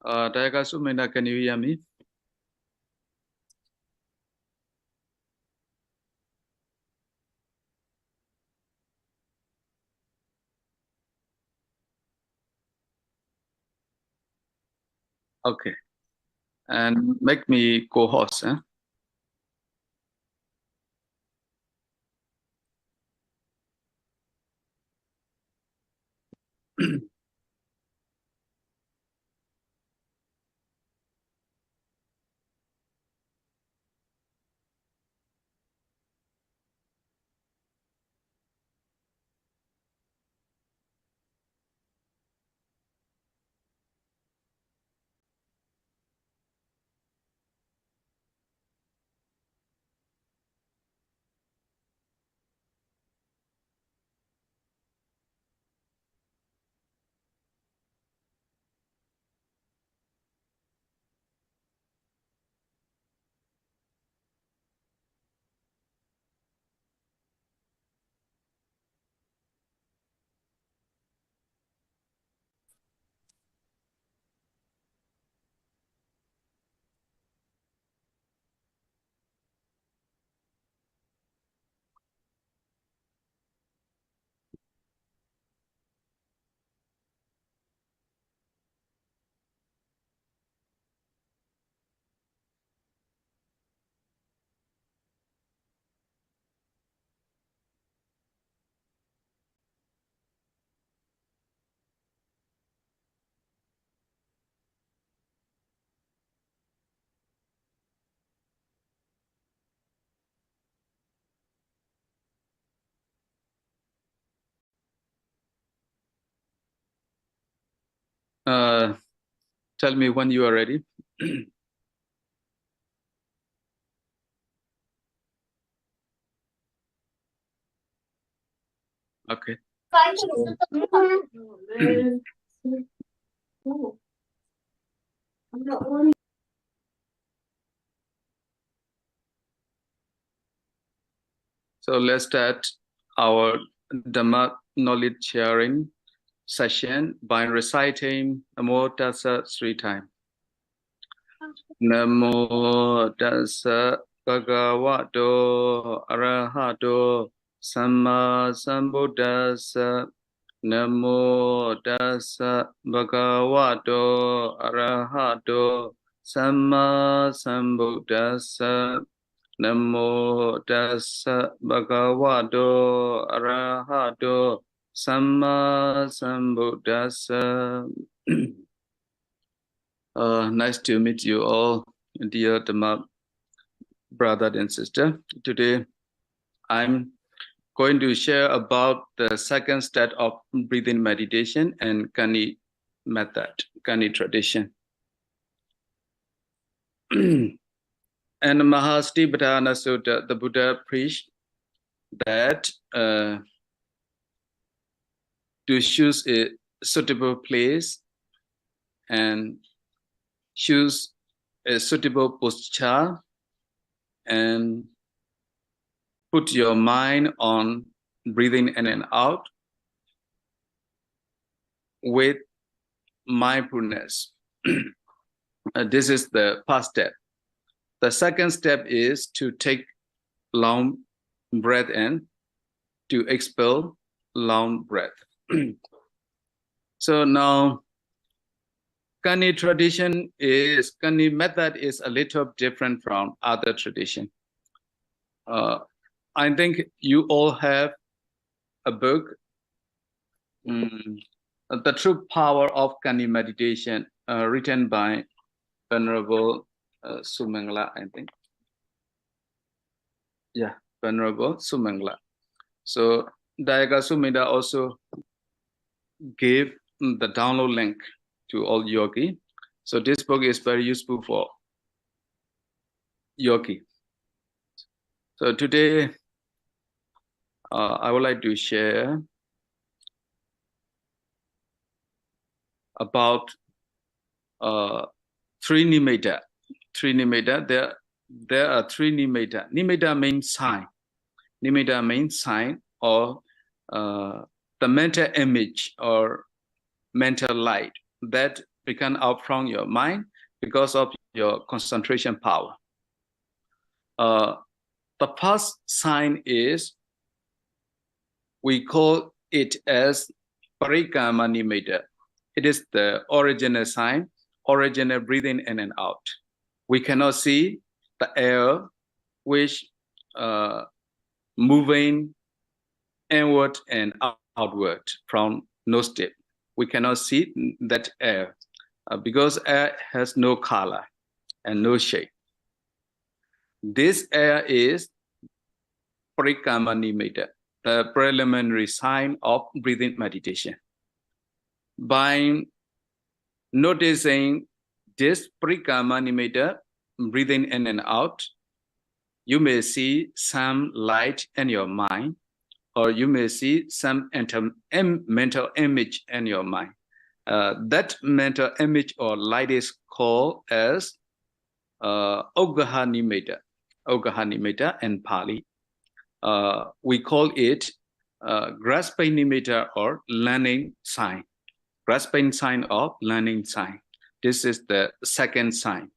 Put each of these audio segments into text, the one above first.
Dayaka Sumena, can you hear me? Okay. And make me co-host. Eh? Tell me when you are ready. Okay. So let's start our Dhamma knowledge sharing session by reciting Namo Tassa 3 times. Namo Tassa Bhagavato Arahato Samma Sambuddhassa. Namo Tassa Bhagavato Arahato Samma Sambuddhassa. Namo Tassa Bhagavato Arahato Samma Sambuddhassa. Nice to meet you all, dear Dhamma brother and sister. Today, I'm going to share about the second step of breathing meditation and Kannī method, Kanni tradition. And 𝚂𝚗𝚃 Sutta, the Buddha preached that to choose a suitable place and choose a suitable posture and put your mind on breathing in and out with mindfulness. This is the first step. The second step is to take long breath in, to expel long breath. So now, Kannī tradition is, Kannī method is a little different from other tradition. I think you all have a book, The True Power of Kannī Meditation, written by Venerable 𝚂𝚗𝚒𝚗𝚗, I think. Yeah, Venerable 𝚂𝚗𝚒𝚗𝚗. So Dayaka Sumeda also gave the download link to all yogi. So this book is very useful for yogi. So today, I would like to share about 3 nimitta. 3 nimitta. There are 3 nimitta. Nimitta means sign. Nimitta means sign or the mental image or mental light that become out from your mind because of your concentration power. The first sign is, we call it as Parikamma Nimitta. It is the original sign, original breathing in and out. We cannot see the air which moving inward and outward from nose tip. We cannot see that air because air has no color and no shape. This air is Parikamma Nimitta, the preliminary sign of breathing meditation. By noticing this Parikamma Nimitta, breathing in and out, you may see some light in your mind, or you may see some mental image in your mind. That mental image or light is called as Uggha Nimitta. Uggha Nimitta in Pali. We call it grasping nimitta or learning sign. Grasping sign or learning sign. This is the second sign.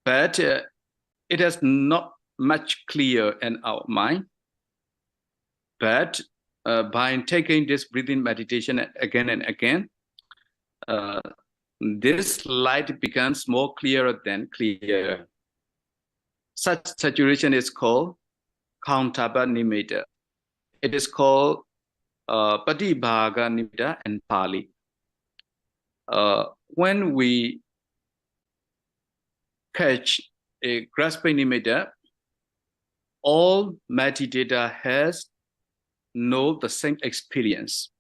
But it is not much clear in our mind. But by taking this breathing meditation again and again, this light becomes more clearer than clear. Such situation is called Countaba Nimitta. It is called Patibhaga Nimitta in Pali. When we catch a grasping nimitta, all meditator has know the same experience.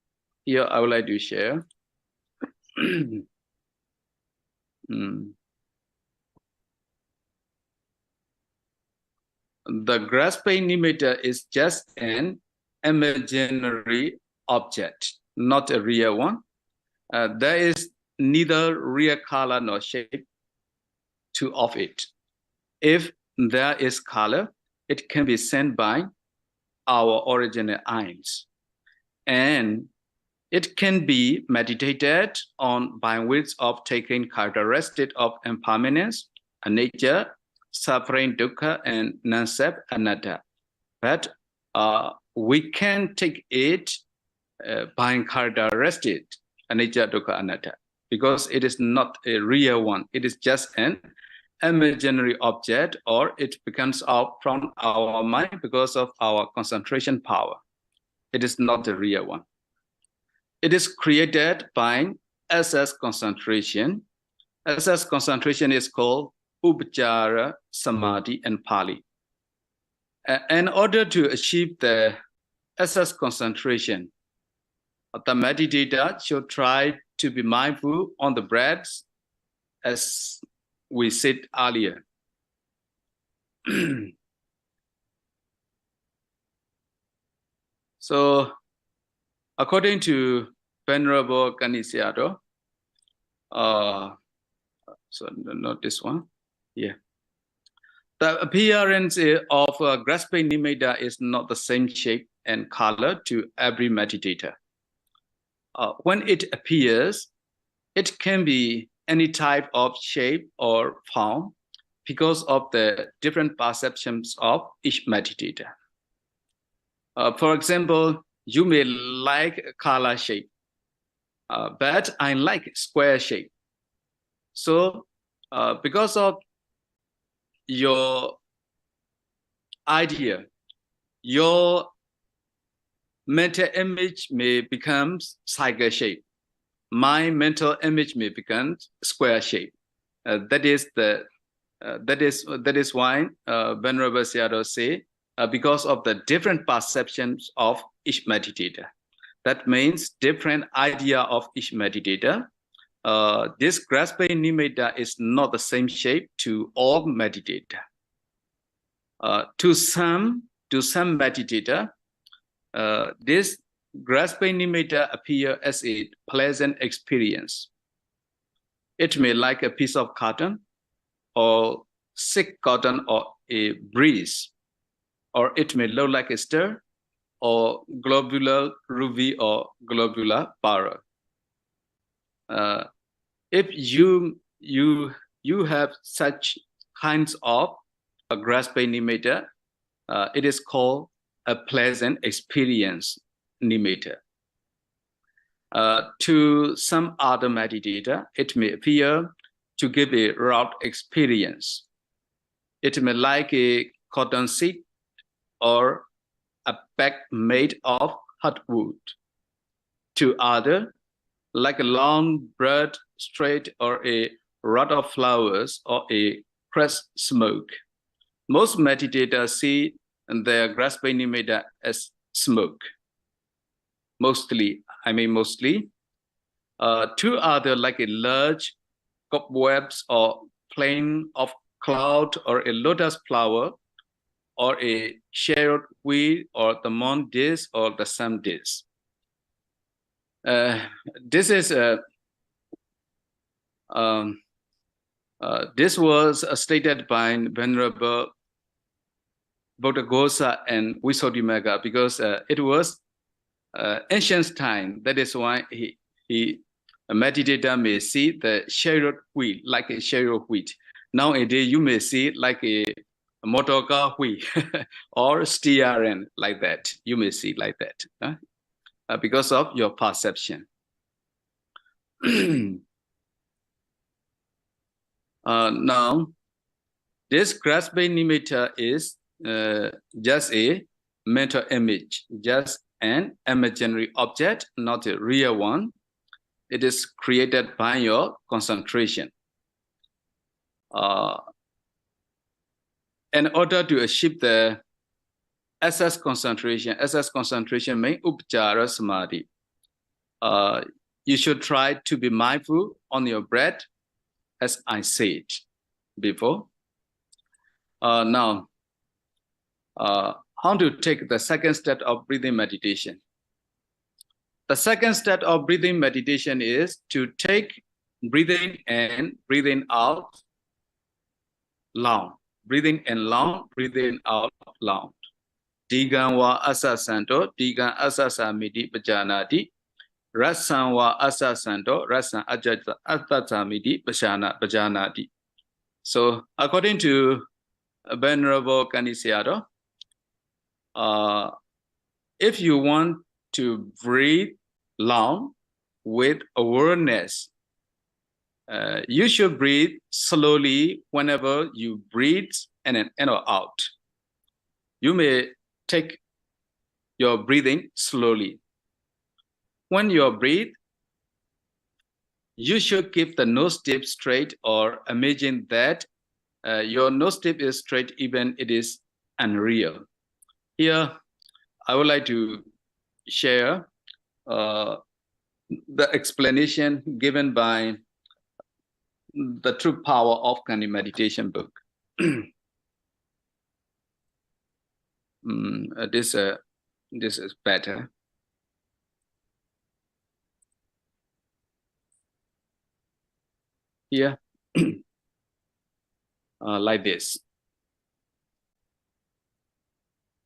Here I would like to share. The grasping nimitta is just an imaginary object, not a real one. There is neither real color nor shape of it. If there is color, it can be seen by our original eyes. And it can be meditated on by ways of taking characteristics of impermanence, nature, suffering, dukkha, and non-self, anatta. But we can take it by characteristics, nature, dukkha, anatta, because it is not a real one. It is just an imaginary object, or it becomes out from our mind because of our concentration power. It is not the real one. It is created by excess concentration. Excess concentration is called Upachara Samadhi in Pali. In order to achieve the excess concentration, the meditator should try to be mindful on the breaths as we said earlier. So, according to Venerable Kannī Sayadaw, so not this one, yeah. The appearance of grasping nimitta is not the same shape and color to every meditator. When it appears, it can be any type of shape or form because of the different perceptions of each meditator. For example, you may like color shape, but I like square shape. So because of your idea, your mental image may become cycle shape. My mental image may become square shape. That is why Venerable Sayadaw say, because of the different perceptions of each meditator. That means different idea of each meditator. This grasping nimitta is not the same shape to all meditator. To some meditator, this grasping nimitta appear as a pleasant experience. It may like a piece of cotton, or thick cotton, or a breeze, or it may look like a star, or globular ruby, or globular pearl. If you have such kinds of a grasping nimitta, it is called a pleasant experience nimitta. To some other meditator, it may appear to give a rough experience. It may like a cotton seed or a bag made of hot wood. To other, like a long broad straight or a rod of flowers or a crest smoke. Most meditators see their grasping nimitta as smoke. Mostly. To other, like a large cobwebs or plane of cloud or a lotus flower or a chariot wheel or the moon disk or the sun disk. This was stated by Venerable Buddhaghosa and Visuddhimagga because it was ancient time. That is why a meditator may see the chariot wheel like a chariot wheel. Nowadays, you may see it like a motor car wheel or steering like that. You may see it like that because of your perception. Now, this grasping nimitta is just a mental image, just an imaginary object, not a real one. It is created by your concentration. In order to achieve the excess concentration means upachara samadhi. You should try to be mindful on your breath, as I said before. Now, how to take the second step of breathing meditation? The second step of breathing meditation is to take breathing in, breathing out long. Breathing in long, breathing out long. Digan wa asa santo, digan asa samiti pajanati. Rasan wa asa santo, rasan atatsamiti pajanati. So, according to Venerable Kannī Sayadaw, if you want to breathe long with awareness, you should breathe slowly whenever you breathe in and out. You may take your breathing slowly. When you breathe, you should keep the nose tip straight or imagine that your nose tip is straight even it is unreal. Here, I would like to share the explanation given by the True Power of Kannī Meditation book. This is better. Here, like this.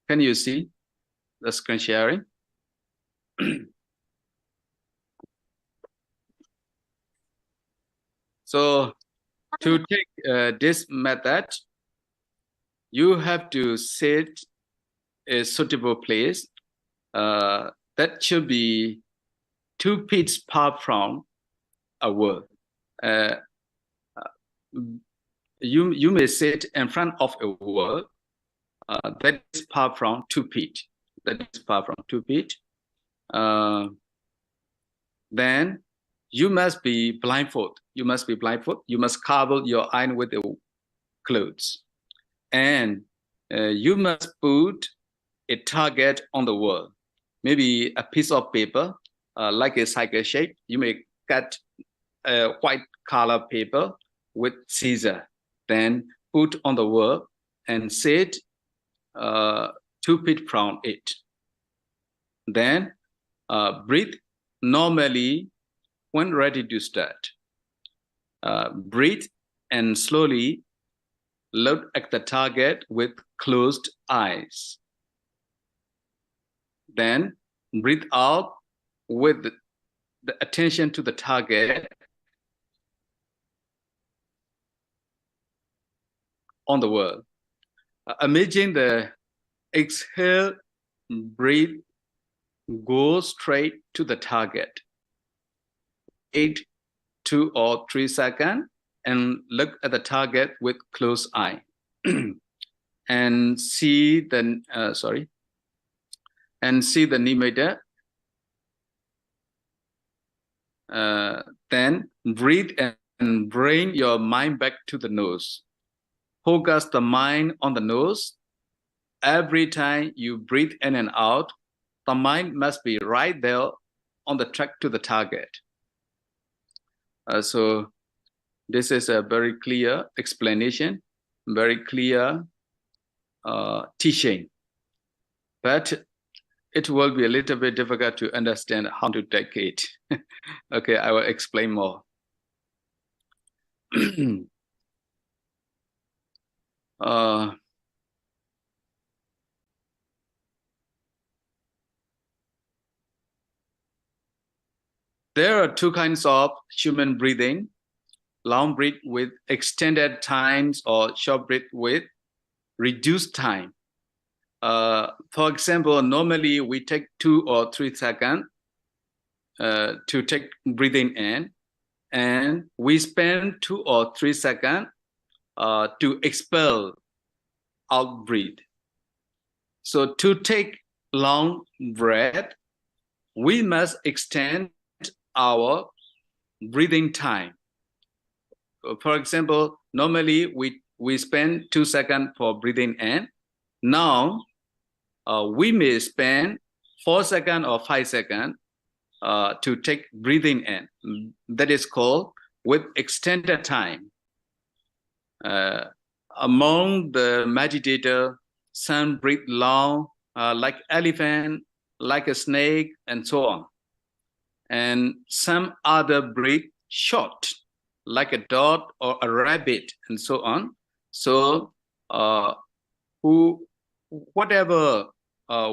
Can you see the screen sharing? So, to take this method, you have to sit a suitable place that should be 2 feet apart from a wall. You may sit in front of a wall that is far from 2 feet. That is far from 2 feet. Then you must be blindfold. You must be blindfold. You must cover your eye with the clothes, and you must put a target on the wall. Maybe a piece of paper, like a cycle shape. You may cut a white color paper with scissor, then put on the wall and sit 2 feet from it. Then breathe normally when ready to start. Breathe and slowly look at the target with closed eyes. Then breathe out with the attention to the target on the world. Imagine the exhale, breathe, go straight to the target. 8, 2 or 3 seconds, and look at the target with closed eye, and see the see the nimitta. Then breathe and bring your mind back to the nose. Focus the mind on the nose. Every time you breathe in and out, the mind must be right there on the track to the target. So this is a very clear explanation, very clear teaching. But it will be a little bit difficult to understand how to take it. Okay, I will explain more. There are two kinds of human breathing: long breath with extended times or short breath with reduced time. For example, normally we take 2 or 3 seconds to take breathing in, and we spend 2 or 3 seconds to expel out breath. So to take long breath, we must extend our breathing time. For example, normally we spend 2 seconds for breathing in. Now we may spend 4 seconds or 5 seconds to take breathing in. That is called with extended time. Among the meditator, some breathe long, like elephant, like a snake, and so on. And some other breathe short, like a dog or a rabbit, and so on. So whatever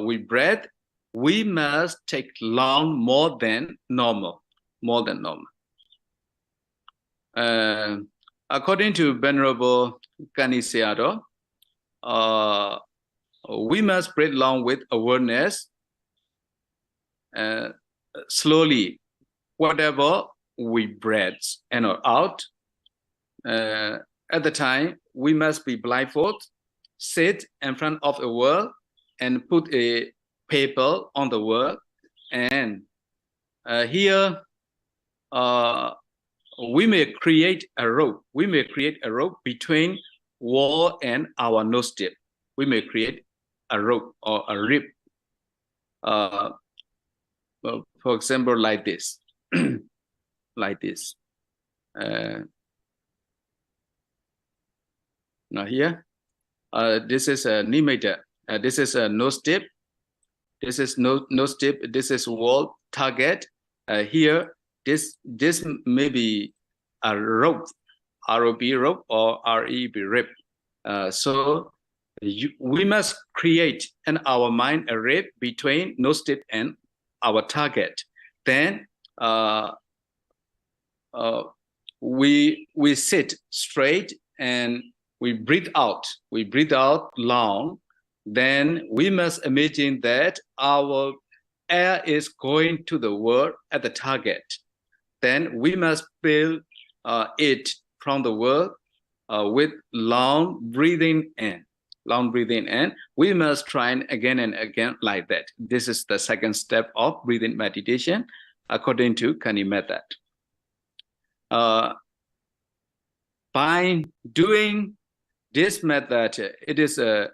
we breathe, we must take long more than normal. According to Venerable Kannī Sayadaw, we must breathe long with awareness, slowly, whatever we breathe in or out. At the time, we must be blindfolded, sit in front of a wall, and put a paper on the wall. And here, we may create a rope. We may create a rope between wall and our nose tip. We may create a rope or a rib. For example, like this, like this. Now here, this is a nimitta. This is a nose tip. This is nose tip. This is wall target. Here, this may be a rope, R-O-B rope or R-E-B rib. So we must create in our mind a rib between nose tip and our target. Then we sit straight and we breathe out. We breathe out long. Then we must imagine that our air is going to the world at the target. Then we must feel it from the world with long breathing in. Long breathing in. We must try again and again like that. This is the second step of breathing meditation according to Kannī method. By doing this method, it is a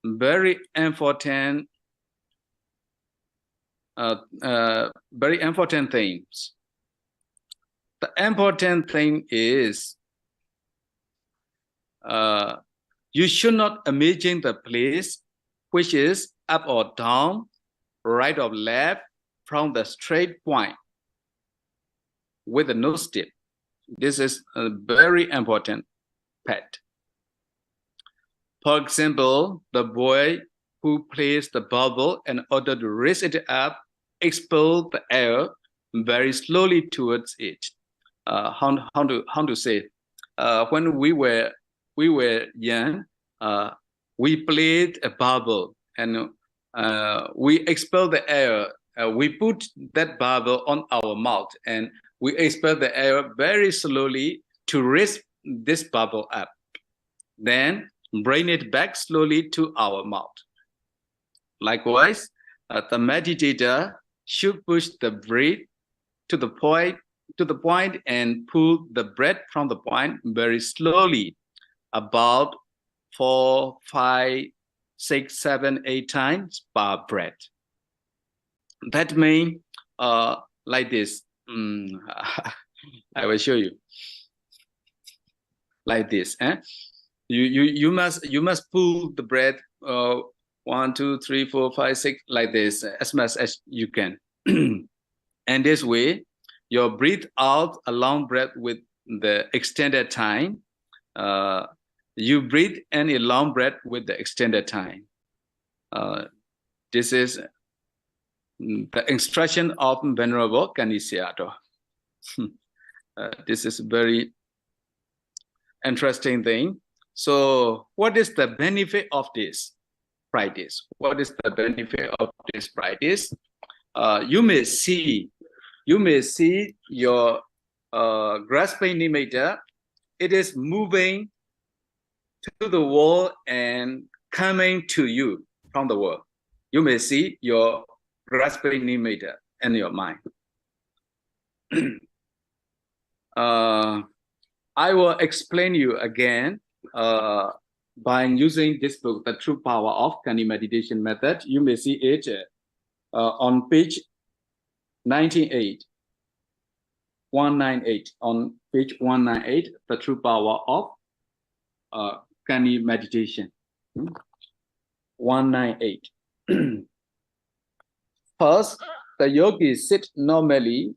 very important things. The important thing is you should not imagine the place which is up or down, right or left, from the straight point with the nose tip. This is a very important part. For example, the boy who plays the bubble in order to raise it up, expel the air very slowly towards it. How to say? When we were young, we played a bubble and we expel the air. We put that bubble on our mouth and we expel the air very slowly to raise this bubble up. Then bring it back slowly to our mouth. Likewise, the meditator should push the breath to the point and pull the breath from the point very slowly, about 4, 5, 6, 7, 8 times per breath. That means like this. I will show you. Like this. You must pull the breath 1, 2, 3, 4, 5, 6 like this as much as you can. And this way, you breathe out a long breath with the extended time. You breathe in a long breath with the extended time. This is the instruction of Venerable Kannī Sayadaw. This is a very interesting thing. So, what is the benefit of this practice? What is the benefit of this practice? You may see your grasping nimitta. It is moving to the world and coming to you from the world. You may see your grasping nimitta in your mind. I will explain you again by using this book, The True Power of Kannī Meditation Method. You may see it on page 198. On page 198, The True Power of Kannī Meditation. 198. First, the yogi sit normally.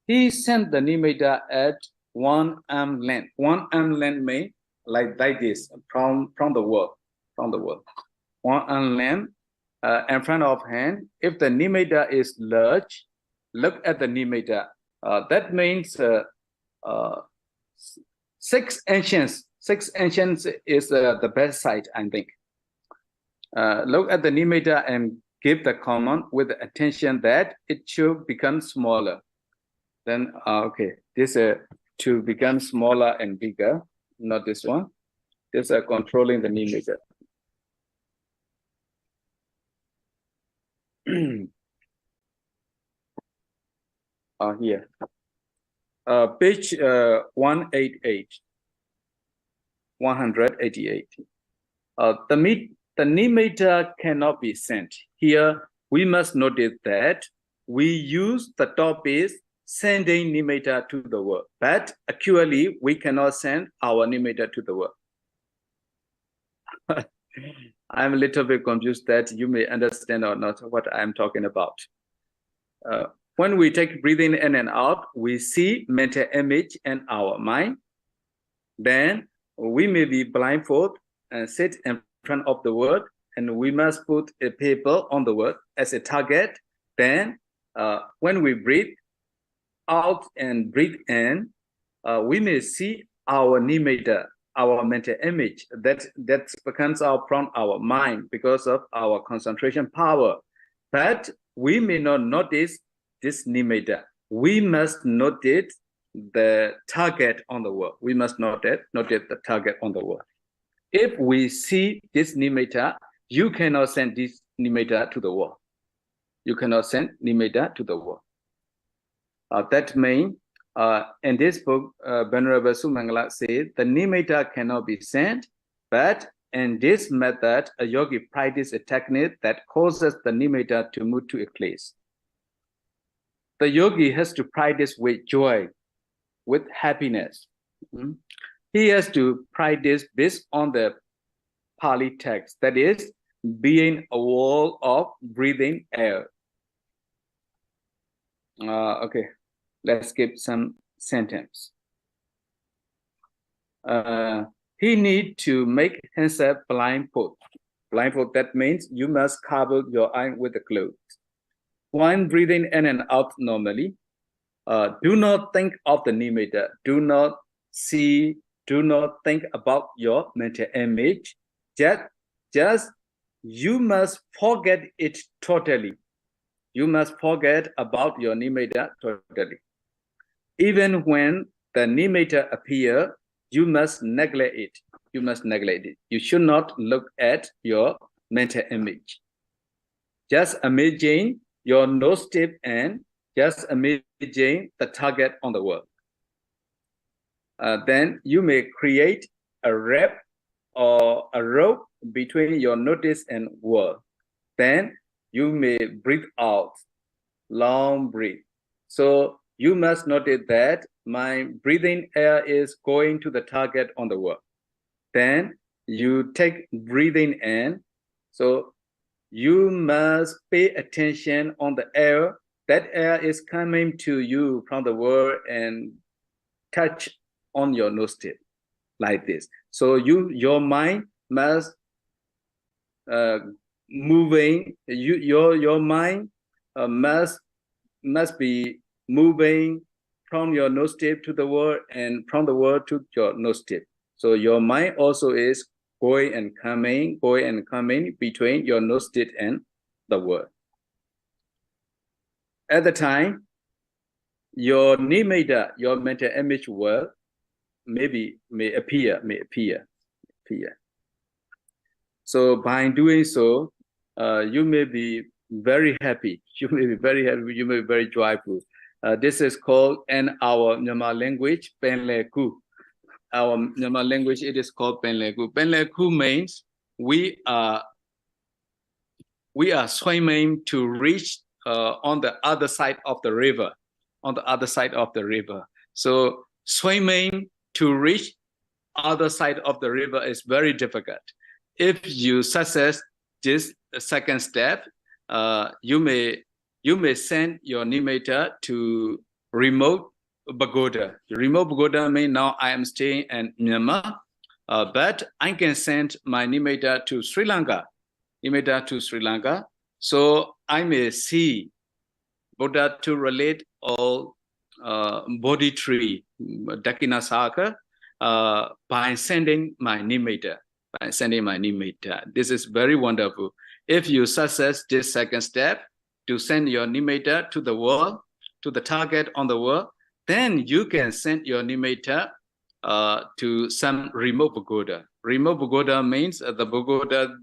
He sent the nimitta at one arm length. One arm length means like this from the world. One arm length in front of hand. If the nimitta is large, look at the nimitta. That means 6 inches. 6 inches is the best size, I think. Look at the nimitta and give the command with the attention that it should become smaller. Then, okay, this to become smaller and bigger, not this one. This is controlling the nimitta. Here. Page 188. 188. The nimitta cannot be sent. Here, we must notice that we use the topic sending nimitta to the world, but actually we cannot send our nimitta to the world. I'm a little bit confused that you may understand or not what I'm talking about. When we take breathing in and out, we see mental image in our mind. Then we may be blindfolded and sit in front of the word, and we must put a paper on the word as a target. Then when we breathe out and breathe in, we may see our nimitta, our mental image that comes out from our mind because of our concentration power. But we may not notice this nimitta. We must notice the target on the word. We must notice the target on the word. If we see this nimitta, you cannot send this nimitta to the world. You cannot send nimitta to the world. That means, in this book, Venerable Sumangala says, the nimitta cannot be sent, but in this method, a yogi practices a technique that causes the nimitta to move to a place. The yogi has to practice with joy, with happiness. He has to practice based on the Pali text, that is, being a wall of breathing air. Okay, let's skip some sentence. He needs to make himself blindfold. Blindfold, that means you must cover your eye with the cloth. When breathing in and out normally, do not think of the nimitta. Do not think about your mental image. just you must forget it totally. You must forget about your nimitta totally. Even when the nimitta appear, you must neglect it. You must neglect it. You should not look at your mental image. Just imagine your nose tip and just imagine the target on the world. Then you may create a wrap or a rope between your notice and world. Then you may breathe out, long breathe. So you must notice that my breathing air is going to the target on the world. Then you take breathing in. So you must pay attention on the air. That air is coming to you from the world and touch on your nose tip like this. So your mind must moving. Your mind must be moving from your nose tip to the world and from the world to your nose tip. So your mind also is going and coming between your nose tip and the world. At the time, your nimitta, your mental image world, may appear. So by doing so, you may be very happy. You may be very happy. You may be very joyful. This is called in our Myanmar language, Penleku. Our Myanmar language, it is called Penleku. Penleku means we are swimming to reach on the other side of the river. On the other side of the river. So swimming to reach other side of the river is very difficult. If you success this second step, you may send your nimitta to remote pagoda. Remote pagoda means now I am staying in Myanmar, but I can send my nimitta to Sri Lanka. So I may see Buddha to relate all Bodhi tree, Dakinasaka, by sending my nimitta. This is very wonderful. If you success this second step to send your nimitta to the world, to the target on the world, then you can send your nimitta to some remote pagoda. Remote pagoda means the pagoda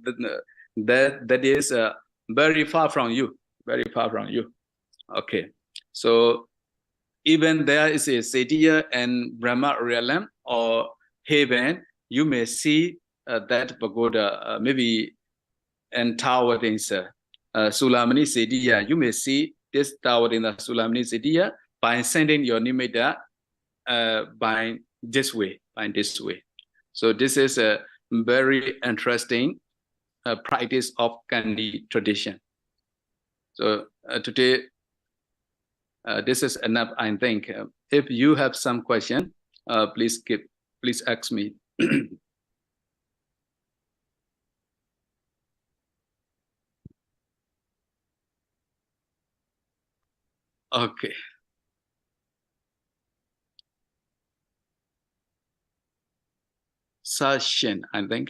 that is very far from you. Okay, so even there is a Sadia and Brahma realm or heaven, you may see that pagoda, maybe in tower in Sulāmani Sadia. You may see this tower in the Sulāmani Sadia by sending your nimitta by this way. So this is a very interesting practice of Kanni tradition. So today, this is enough, I think. If you have some question, please ask me. Okay. Ashin, I think.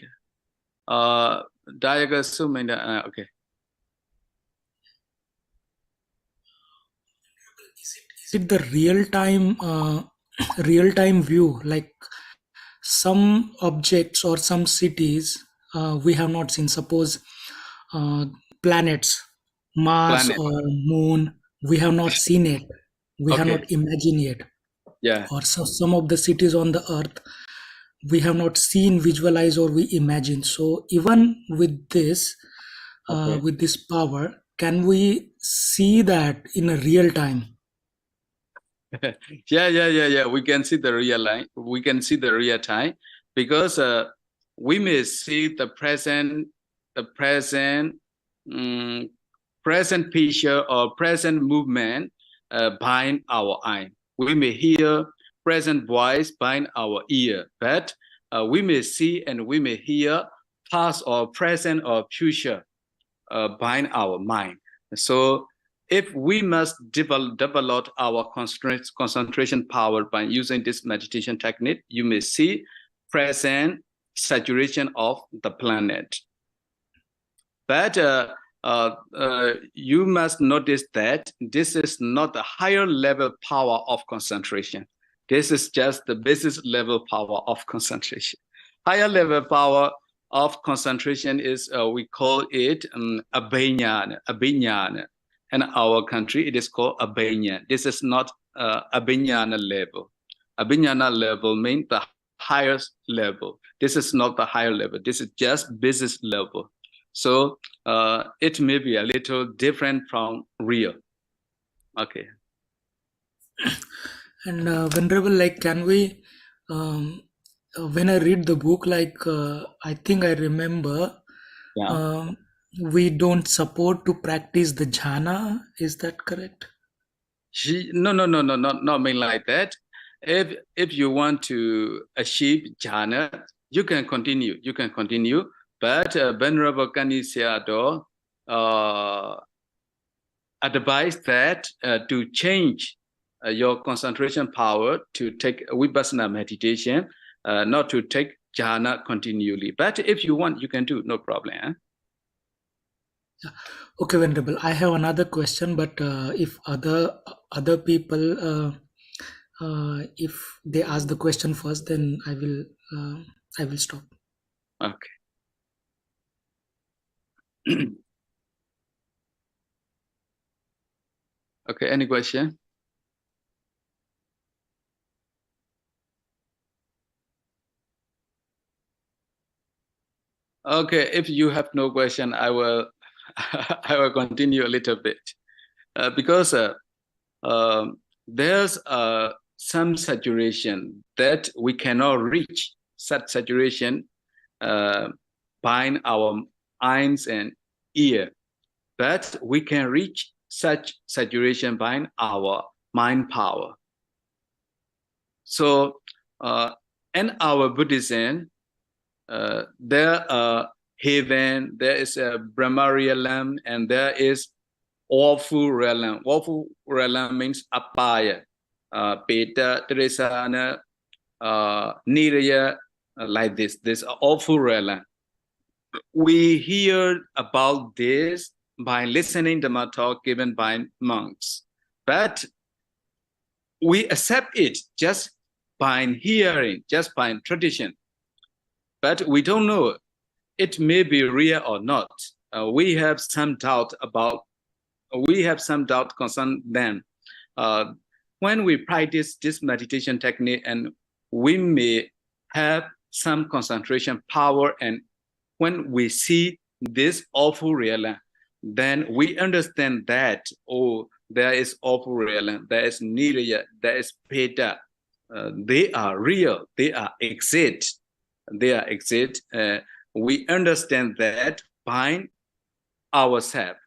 Dayaga Sumenda, okay. Is it the real time view, like some objects or some cities we have not seen? Suppose planets, Mars or Moon, we have not seen it, we have not imagined it. Yeah. Or some of the cities on the earth we have not seen, visualize, or we imagine. So even with this with this power, can we see that in a real time? Yeah. We can see the real line. We can see the real time because we may see the present picture or present movement behind our eye. We may hear present voice behind our ear, but we may see and we may hear past or present or future behind our mind. So if we must develop our concentration power by using this meditation technique, you may see present, saturation of the planet. But you must notice that this is not the higher level power of concentration. This is just the basic level power of concentration. Higher level power of concentration is, we call it abhiññāna. In our country, it is called abhiññā. This is not abhiññāna level. Abhiññāna level means the highest level. This is not the higher level. This is just business level. So it may be a little different from real. Okay. And Venerable, like, can we, when I read the book, like, I think I remember, we don't support to practice the jhana. Is that correct? No, not mean like that. If you want to achieve jhana, you can continue. You can continue. But Venerable Kannī Sayadaw advised that to change your concentration power to take vipassana meditation, not to take jhana continually. But if you want, you can do, no problem. Eh? Okay, Venerable. I have another question, but if other people, if they ask the question first, then I will stop. Okay. Okay, any question? Okay, if you have no question, I will I will continue a little bit because there's some saturation that we cannot reach. Such saturation by our eyes and ear, but we can reach such saturation by our mind power. So in our Buddhism, there are heaven, there is a Brahma realm, and there is awful realm. Awful realm means apaya, peta, tresana, niraya, like this. This awful realm. We hear about this by listening to Dhamma talk given by monks, but we accept it just by hearing, just by tradition. But we don't know it may be real or not. We have some doubt concerning them. When we practice this meditation technique, and we may have some concentration power, and when we see this awful realm, then we understand that, oh, there is awful realm, there is niraya, there is peta. They are real, they are exist. They are exist. We understand that by ourselves.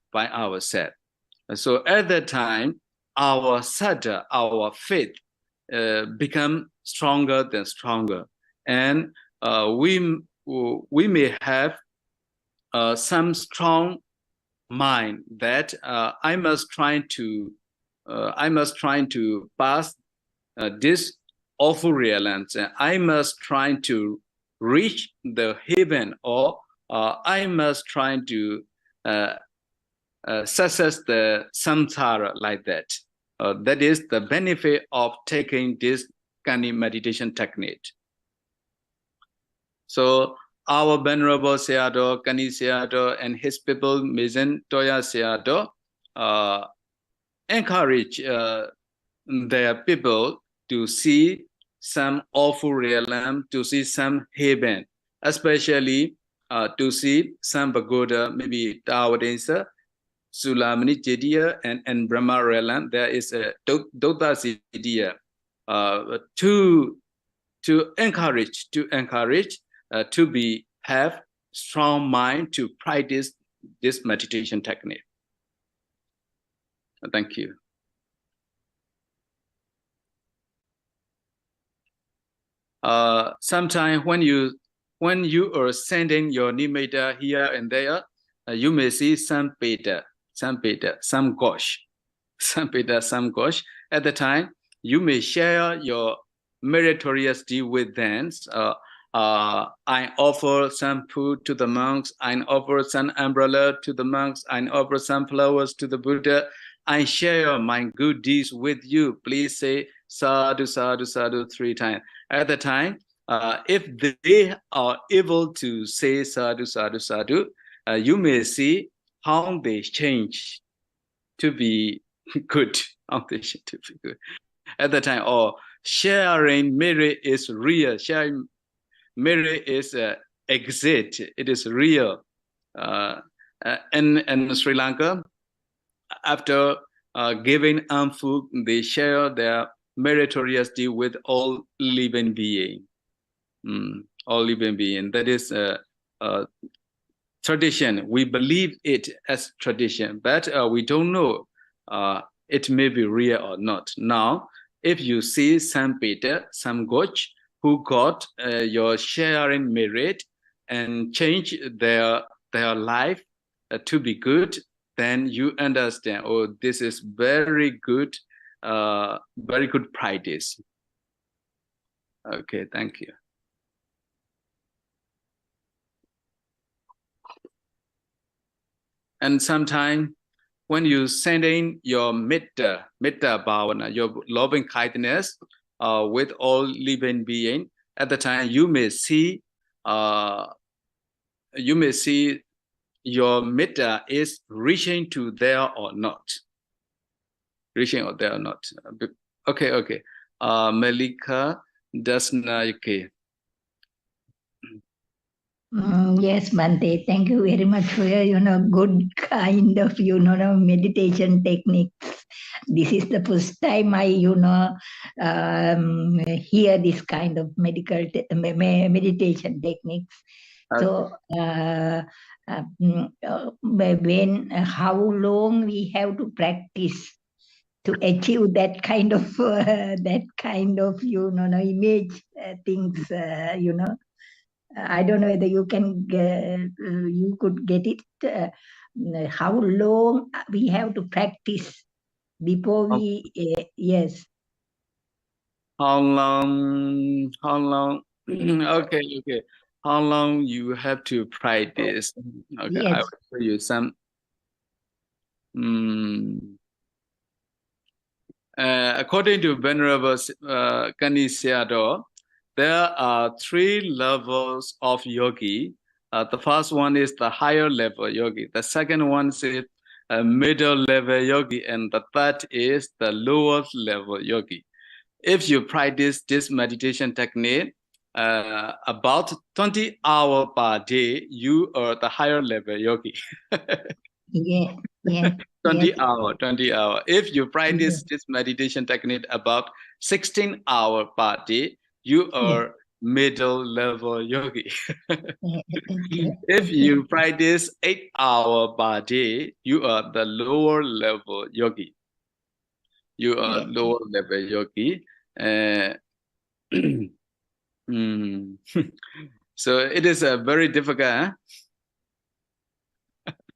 So at that time, our saddha, our faith, become stronger than stronger, and we may have some strong mind that I must try to pass this awful realms. I must try to reach the heaven, or I must try to success the samsara, like that. That is the benefit of taking this Kannī meditation technique. So our Venerable Sayadaw, Kannī Sayadaw, and his people, Mizen Toya Sayadaw, encourage their people to see some awful realm, to see some heaven, especially to see some pagoda, maybe Tāwādesa, Sulamani Jediya, and Brahma realm. There is a Dota Siddhiya, to encourage to have strong mind to practice this meditation technique. Thank you. Sometimes when you are sending your nimitta here and there, you may see some peta, some ghosh. At the time, you may share your meritorious deed with them. I offer some food to the monks. I offer some umbrella to the monks. I offer some flowers to the Buddha. I share my good deeds with you. Please say sadhu, sadhu, sadhu 3 times. At the time, if they are able to say sadhu, sadhu, sadhu, you may see how they change to be good. How they change to be good. At the time, or sharing merit is real. Sharing merit is exit. It is real. In Sri Lanka, after giving food, they share their meritorious deed with all living beings. All living beings. That is tradition. We believe it as tradition, but we don't know it may be real or not. Now, if you see some Peter, some Goch, who got your sharing merit and change their life to be good, then you understand, oh, this is very good practice. Okay, thank you. And sometimes when you send in your metta bhavana, your loving kindness with all living beings, at the time you may see your metta is reaching to there or not. Reaching or there or not. Okay. Malika Dasna, okay. Yes, Bhante, thank you very much for your, good kind of, meditation techniques. This is the first time I, hear this kind of meditation techniques. Okay. So, how long we have to practice to achieve that kind of, image things, I don't know whether you can you could get it. How long we have to practice before we yes. How long? Okay. How long you have to practice? Okay, yes. I will show you some. According to Venerable Kannī Sayadaw, there are 3 levels of yogi. The first one is the higher level yogi. The second one is a middle level yogi. And the third is the lower level yogi. If you practice this meditation technique, about 20 hours per day, you are the higher level yogi. Yeah. 20 hours. If you practice this meditation technique about 16 hours per day, you are middle level yogi. If you practice 8 hours per day, you are the lower level yogi. You are lower level yogi. So it is very difficult. Huh?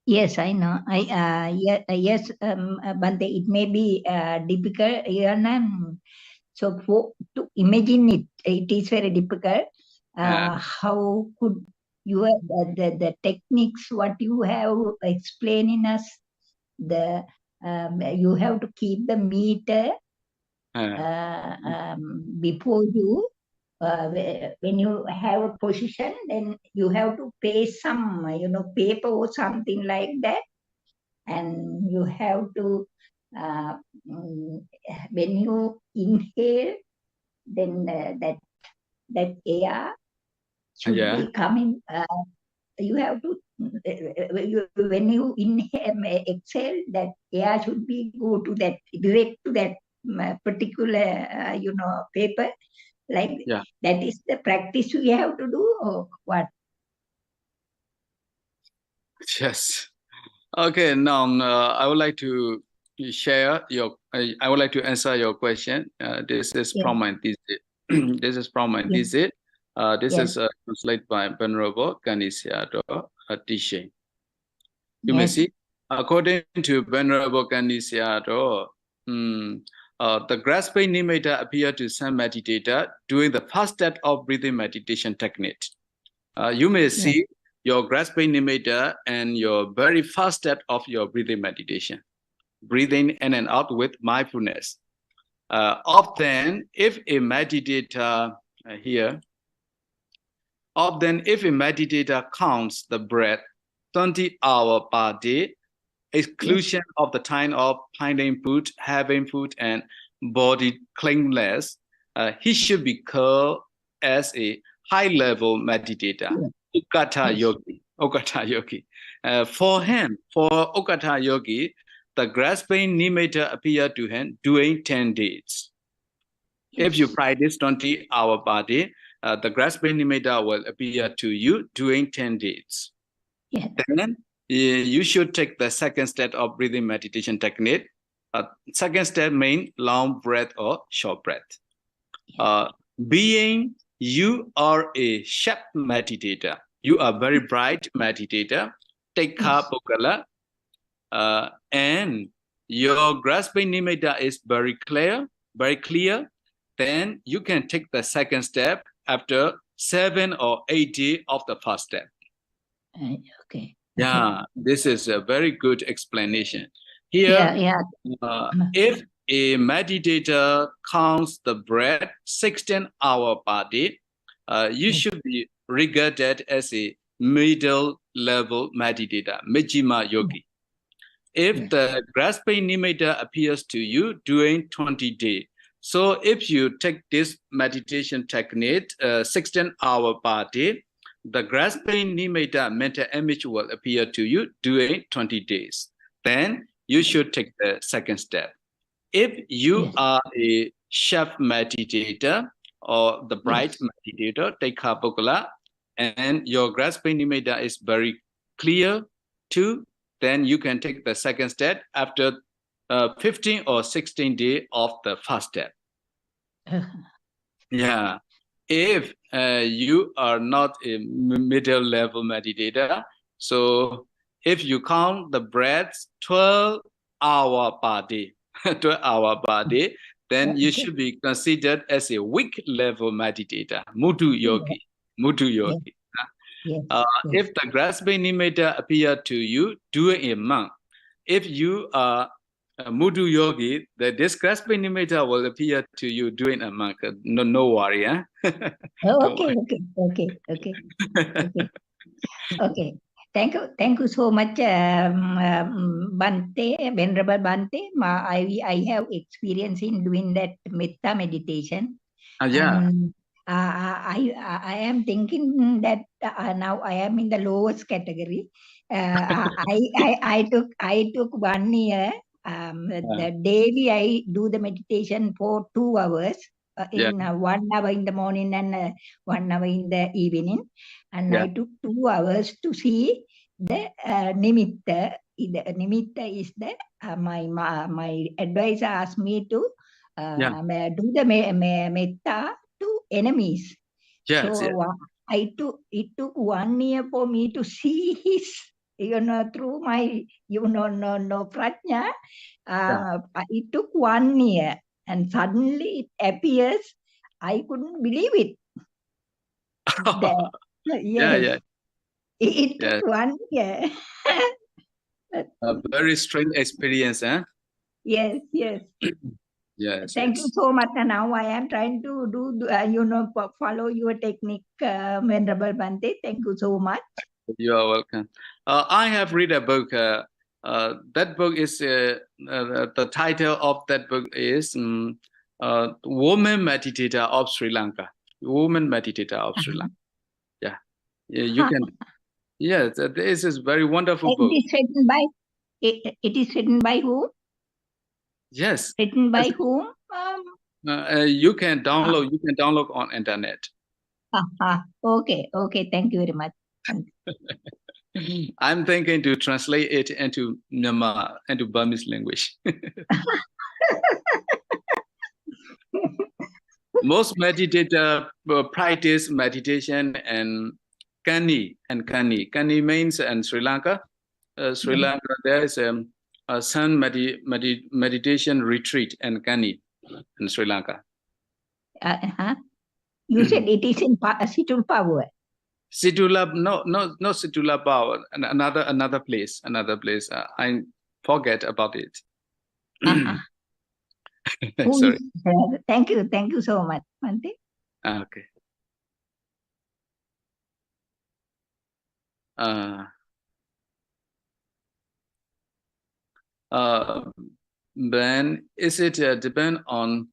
Yes, I know. Yes, Bhante, it may be difficult. So to imagine it, it is very difficult. How could you the techniques what you have explained in us? You have to keep the meter before you. When you have a position, then you have to pay some, paper or something like that, and you have to. When you inhale, then that air should be coming. You have to when you inhale, exhale, that air should be go to that direct to that particular paper. Like that is the practice we have to do, or what? Yes. Okay. Now I would like to share your. I would like to answer your question. This is from my thesis. This is from my thesis. This is translated by Venerable Kannī Sayadaw teaching. You may see, according to Venerable Kannī Sayadaw, the grasping nimitta appear to some meditator doing the first step of breathing meditation technique. You may see your grasping nimitta and your very first step of your breathing meditation, breathing in and out with mindfulness. Often, if a meditator counts the breath 20 hours per day, exclusion of the time of finding food, having food, and body cleanliness, he should be called as a high-level meditator, Ukata yogi. For him, for Ukata yogi, the grasping nimitta appear to him during 10 days. If you practice 20 hours per day, the grasping nimitta will appear to you during 10 days. Then you should take the second step of breathing meditation technique. Second step means long breath or short breath. Being you are a sharp meditator, you are very bright meditator, take Kapokala, and your grasping nimitta is very clear, then you can take the second step after 7 or 8 days of the first step. Yeah, this is a very good explanation. Here, if a meditator counts the breath 16 hours per day, you should be regarded as a middle level meditator, Majjhima yogi. If the grasping nimitta appears to you during 20 days, so if you take this meditation technique 16 hours per day, the grasping nimitta mental image will appear to you during 20 days. Then you should take the second step. If you are a sharp meditator or the bright meditator, take Kapokala, and your grasping nimitta is very clear too, then you can take the second step after 15 or 16 days of the first step. Yeah. If you are not a middle level meditator, so if you count the breaths 12 hours per day, 12 hours per day, then you should be considered as a weak level meditator, Mutu yogi. If the grasping nimitta appear to you during a month, if you are Mutu yogi, this grasping nimitta will appear to you during a month. No worry, huh? Okay. Thank you so much, Bante, Venerable Bante. I have experience in doing that metta meditation. And, I am thinking that now I am in the lowest category. I took 1 year. The daily I do the meditation for 2 hours. In 1 hour in the morning and 1 hour in the evening, and I took 2 hours to see the nimitta. The nimitta is the my advisor asked me to do the metta to enemies. It took 1 year for me to see his, through my no prajna. It took 1 year. And suddenly it appears, I couldn't believe it. It took 1 year. A very strange experience, huh? Yes. Thank you so much. And now I am trying to do, follow your technique, Venerable Bante. Thank you so much. You are welcome. I have read a book. That book is the title of that book is Woman Meditator of Sri Lanka. Woman Meditator of Sri Lanka. You can. Yes, this is very wonderful book. It is written by whom? Yes. Written by whom? You can download. You can download on internet. Okay. Thank you very much. I'm thinking to translate it into Myanmar, into Burmese language. Most meditators practice meditation and Kannī. Kannī means in Sri Lanka. Sri Lanka, there is a sun meditation retreat in Kannī. in Sri Lanka. You said it is in Situl Power. Situla, no, Situla Power. Another place. I forget about it. Sorry. Thank you so much, Mante. Okay. Then is it depend on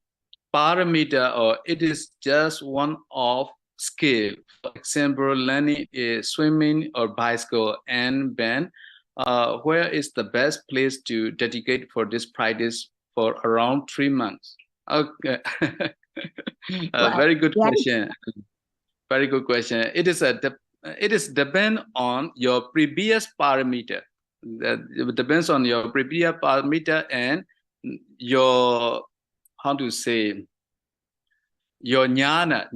parameter, or it is just one of skill? For example, learning is swimming or bicycle, and then where is the best place to dedicate for this practice for around 3 months? Okay. Very good question. Very good question. It is depend on your previous parameter. That depends on your previous parameter and your, how to say, your jnana,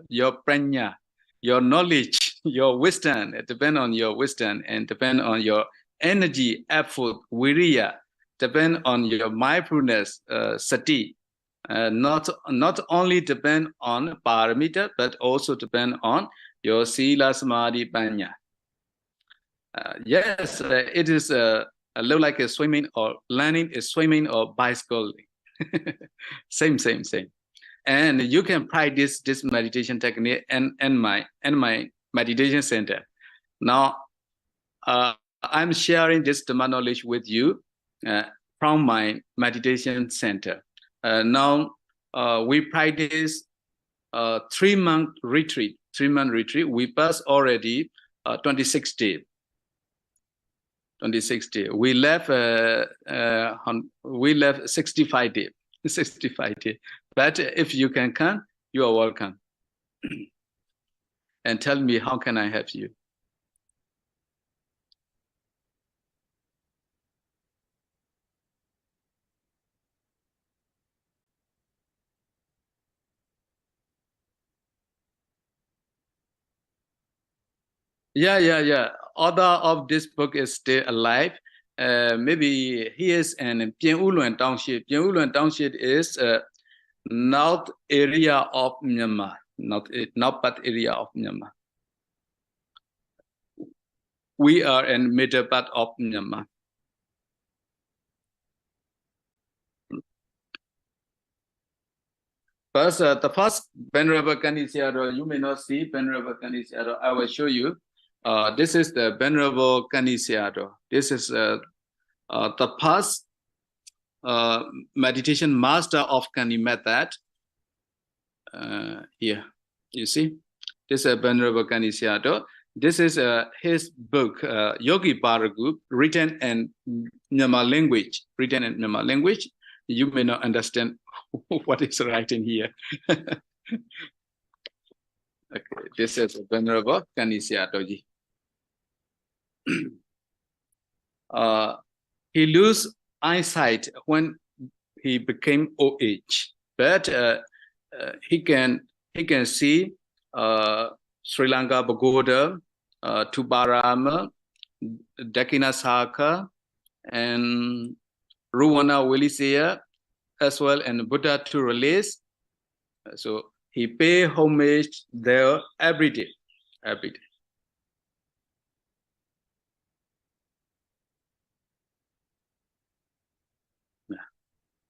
your prajna, your knowledge, your wisdom. It depends on your wisdom and depend on your energy, effort, viriya. Depend on your mindfulness, sati. Not only depend on parameter, but also depend on your sila, samadhi, panya. Yes, it is look like a swimming or learning is swimming or bicycling. Same. And you can practice this meditation technique in my meditation center. Now, I'm sharing this Dhamma knowledge with you from my meditation center. Now, we practice 3-month retreat. 3-month retreat. We passed already 26 days. 26 days. We left 65 days. 65 days. But if you can come, you are welcome. And tell me, how can I help you? Yeah. Author of this book is still alive. Maybe he is in 𝚂𝚗𝚒𝚗𝚒 Township. 𝚂𝚗𝚒𝚗 Township is north area of Myanmar. Not part area of Myanmar. We are in middle part of Myanmar. First, the first Venerable Kannī Sayadaw, you may not see Venerable Kannī Sayadaw. I will show you. This is the Venerable Kannī Sayadaw. This is the past meditation master of Kannī method. Here, you see, this is Venerable Kannī Sayadaw. This is his book, Yogi Paragu, written in Myanmar language. You may not understand what is writing here. Okay, this is Venerable Kannī Sayadaw ji. He lose eyesight when he became old age, but he can see Sri Lanka Pagoda, Tubarama, Dakinasaka, and Ruwana Willisea, as well, and Buddha to release. So he pay homage there every day.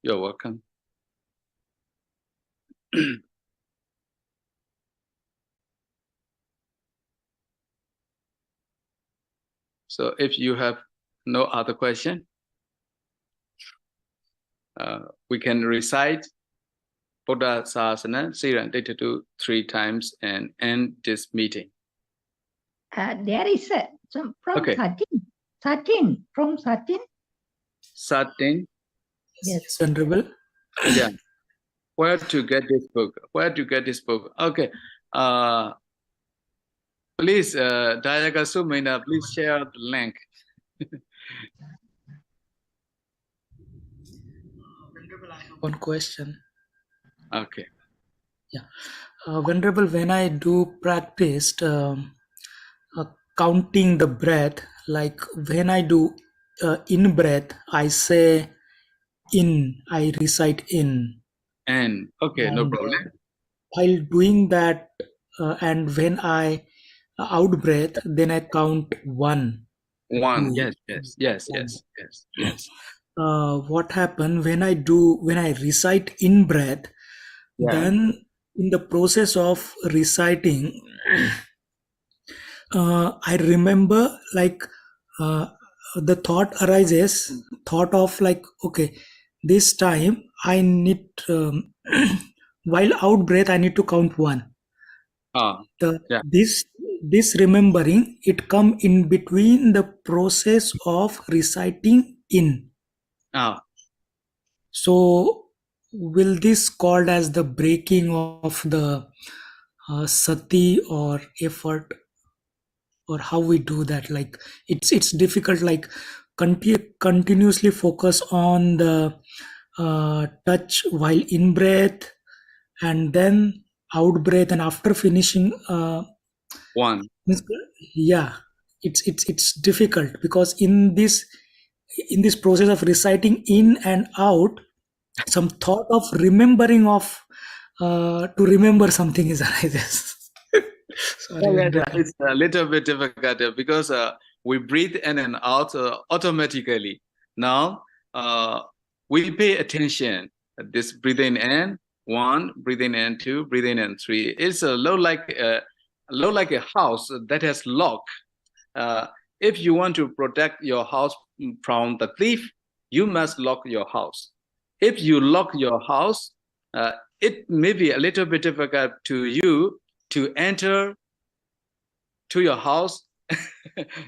You're welcome. So if you have no other question, we can recite Buddha Sasana, Siran Ditatu 3 times and end this meeting. There is some from Sachin. From Sachin. Sachin. Yes, Venerable. Yeah. Where to get this book? Okay. Please, Dayaga Sumina, please share the link. Venerable, I have one question. Okay. Yeah. Venerable, when I do practice counting the breath, like when I do in breath, I say in. I recite in. And okay, no problem. While doing that, and when I out breath, then I count 1. 1. 2. Yes. What happened when I recite in breath, then in the process of reciting, I remember like the thought arises, thought of like, okay, this time I need, while out breath, I need to count 1. This remembering, it come in between the process of reciting in. So will this called as the breaking of the sati or effort, or how we do that? Like it's difficult, like continuously focus on the touch while in breath, and then out breath, and after finishing 1. Yeah, it's difficult because in this process of reciting in and out, some thought of remembering of to remember something is arises. Sorry, It's a little bit difficult because we breathe in and out automatically. Now we pay attention. This breathing in 1, breathing in 2, breathing in 3. It's low like a house that has lock. If you want to protect your house from the thief, you must lock your house. If you lock your house, it may be a little bit difficult to you to enter to your house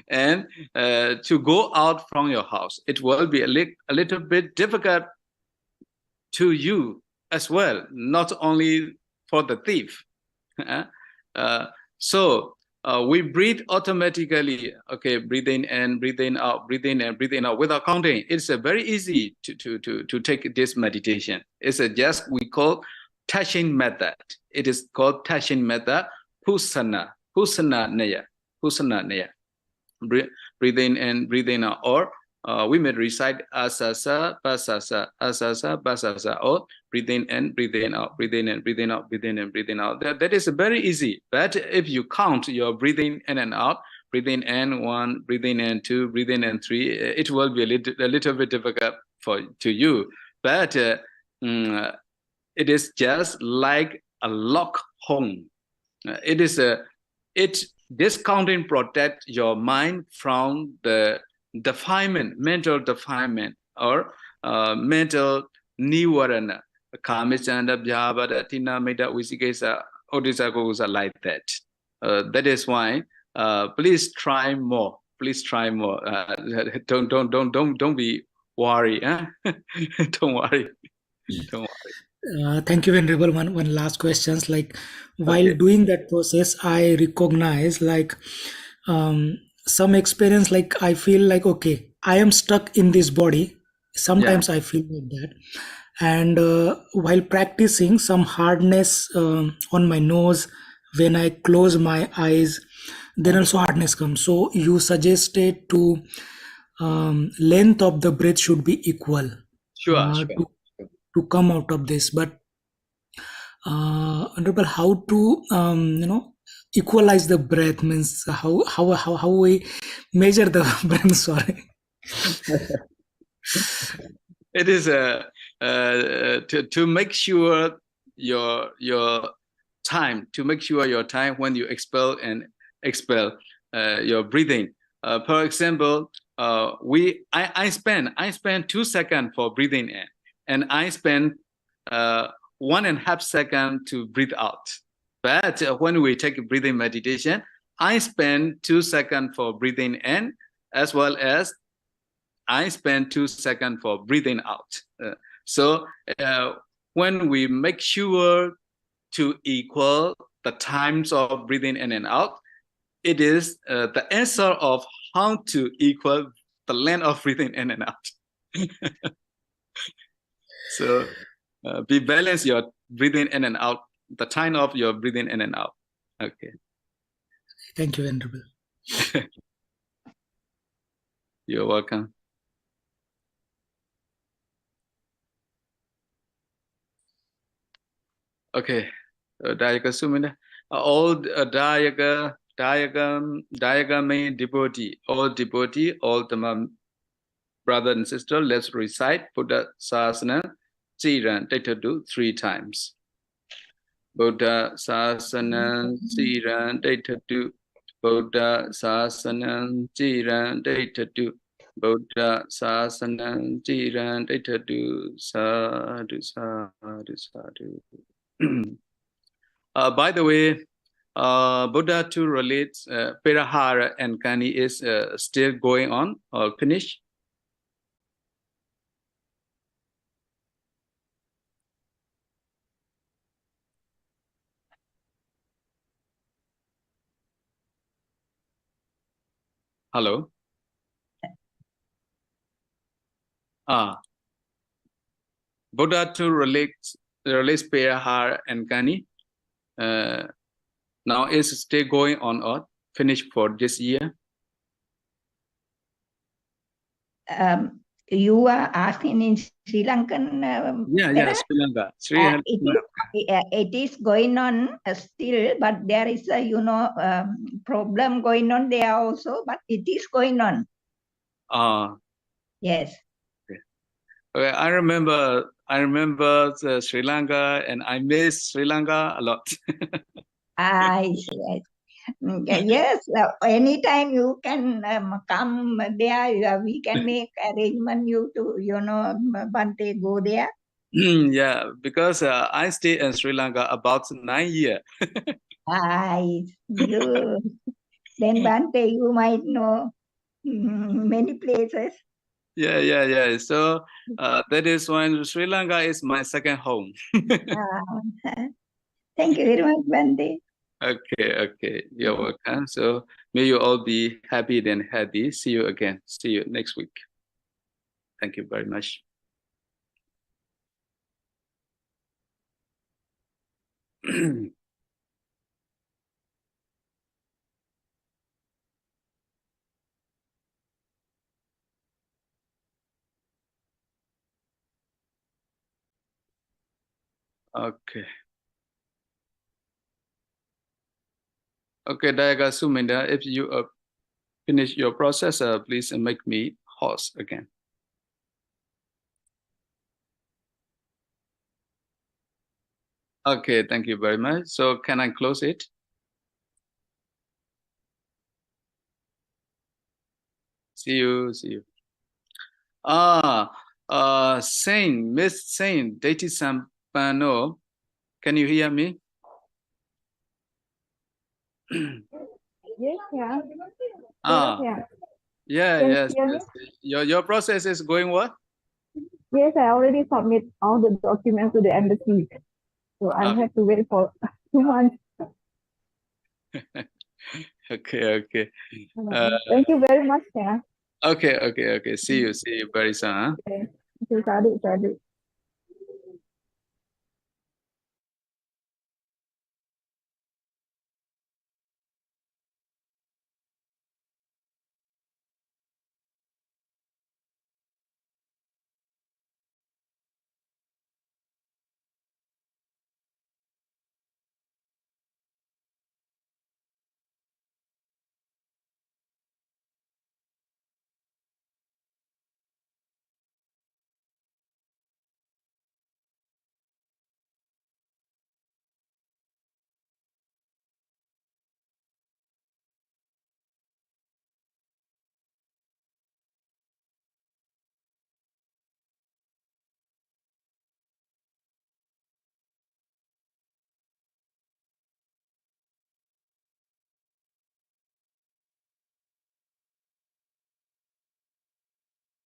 and to go out from your house. It will be a little bit difficult to you as well, not only for the thief. So we breathe automatically. Okay, breathing in, breathing out, breathing in, breathing out without counting. It's very easy to take this meditation. It's just we call touching method. It is called touching method. Pusana Neya. Breathing in, breathing out, or we may recite asasa, basasa, or breathing in, breathing out, breathing in, breathing out, breathing in, breathing out. That is very easy. But if you count your breathing in and out, breathing in 1, breathing in 2, breathing in 3, it will be a little bit difficult to you. But it is just like a lock home. This counting protect your mind from the defilement, mental defilement, or mental nivarana, kamicanda, bhyavada, tinamita, visikesa, odhisakosa, like that. That is why please try more. Please try more. Don't be worried. Huh? Don't worry. Don't worry. Thank you, Venerable. One last questions. Like while doing that process, I recognize like some experience. Like I feel like, okay, I am stuck in this body. Sometimes I feel like that. And while practicing, some hardness on my nose when I close my eyes, then also hardness comes. So you suggested to length of the breath should be equal. Sure. To come out of this, but Honorable, how to equalize the breath, means how we measure the breath? Sorry. It is to make sure your time, when you expel your breathing. For example, I spend 2 seconds for breathing in, and I spend 1.5 seconds to breathe out. But when we take breathing meditation, I spend 2 seconds for breathing in, as well as I spend 2 seconds for breathing out. So when we make sure to equal the times of breathing in and out, it is the answer of how to equal the length of breathing in and out. So be balance your breathing in and out, the time of your breathing in and out. Okay. Thank you, Venerable. You're welcome. Okay. Dayaka Sumina. All Dayagami devotee, all Dhamma brother and sister, let's recite Buddha Sasana 𝚂𝚗𝚒𝚗 Daittadu 3 times. Buddha Sasana 𝚂𝚗𝚒𝚗 Daittadu. Buddha Sasana 𝚂𝚗𝚒𝚗 Daittadu. Buddha Sasana 𝚂𝚗𝚒𝚗 Daittadu. Sadhu, sadhu, sadhu. By the way, Buddha to relate Perahara and Kanni is still going on or finished? Hello? Buddha to relate Perahara and Kanni now is still going on or finished for this year? You are asking in Sri Lankan? Sri Lanka. It is going on still, but there is a problem going on there also, but it is going on. Yes. Okay. I remember Sri Lanka, and I miss Sri Lanka a lot. I see. Yes, anytime you can come there, we can make arrangement you to, Bhante, go there. Yeah, because I stay in Sri Lanka about 9 years. Good. Then Bhante, you might know many places. Yeah. So that is why Sri Lanka is my second home. Thank you very much, Bhante. Okay. You're welcome. So may you all be happy and healthy. See you again. See you next week. Thank you very much. Okay. Okay, Dayaga Suminda, if you finish your process, please make me host again. Okay, thank you very much. So can I close it? See you. Miss Saint, Deiti Sampano, can you hear me? Yes, yeah. Yes. Your process is going what? Yes, I already submit all the documents to the embassy. So I have to wait for 2 months. Okay. Thank you very much, yeah. Okay. See you very soon. Huh? Okay. Sadhu.